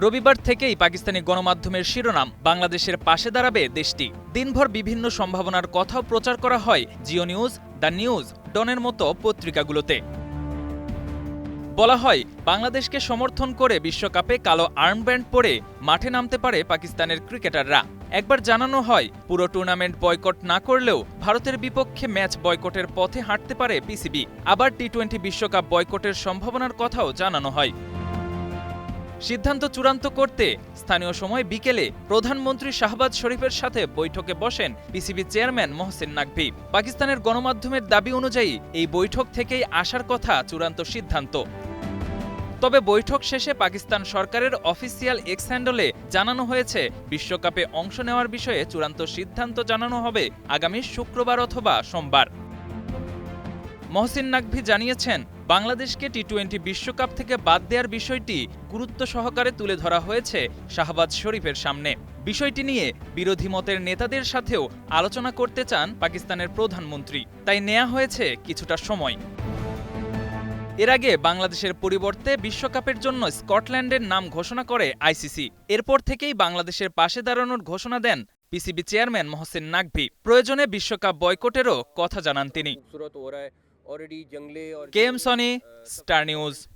রবিবার থেকেই পাকিস্তানি গণমাধ্যমের শিরোনাম বাংলাদেশের পাশে দাঁড়াবে দেশটি। দিনভর বিভিন্ন সম্ভাবনার কথাও প্রচার করা হয় জিও নিউজ, দ্য নিউজ, ডনের মতো পত্রিকাগুলোতে। বলা হয় বাংলাদেশকে সমর্থন করে বিশ্বকাপে কালো আর্মব্যান্ড পরে মাঠে নামতে পারে পাকিস্তানের ক্রিকেটাররা। একবার জানানো হয় পুরো টুর্নামেন্ট বয়কট না করলেও ভারতের বিপক্ষে ম্যাচ বয়কটের পথে হাঁটতে পারে পিসিবি। আবার টি-20 বিশ্বকাপ বয়কটের সম্ভাবনার কথাও জানানো হয়। সিদ্ধান্ত চূড়ান্ত করতে স্থানীয় সময় বিকেলে প্রধানমন্ত্রী শাহবাজ শরীফের সাথে বৈঠকে বসেন পিসিবি চেয়ারম্যান মহসিন নাকভি। পাকিস্তানের গণমাধ্যমের দাবি অনুযায়ী এই বৈঠক থেকেই আসার কথা চূড়ান্ত সিদ্ধান্ত। তবে বৈঠক শেষে পাকিস্তান সরকারের অফিসিয়াল এক্স হ্যান্ডলে জানানো হয়েছে বিশ্বকাপে অংশ নেওয়ার বিষয়ে চূড়ান্ত সিদ্ধান্ত জানানো হবে আগামী শুক্রবার অথবা সোমবার। মহসিন নাকভি জানিয়েছেন, বাংলাদেশকে টি-20 বিশ্বকাপ থেকে বাদ দেওয়ার বিষয়টি গুরুত্ব সহকারে তুলে ধরা হয়েছে শাহবাজ শরীফের সামনে। বিষয়টি নিয়ে বিরোধী মতের নেতাদের সাথেও আলোচনা করতে চান পাকিস্তানের প্রধানমন্ত্রী, তাই নেওয়া হয়েছে কিছুটা সময়। এর আগে বাংলাদেশের পরিবর্তে বিশ্বকাপের জন্য স্কটল্যান্ডের নাম ঘোষণা করে আইসিসি। এরপর থেকেই বাংলাদেশের পাশে দাঁড়ানোর ঘোষণা দেন পিসিবি চেয়ারম্যান মহসিন নাকভি। প্রয়োজনে বিশ্বকাপ বয়কটেরও কথা জানান তিনি। KM Sony, star news.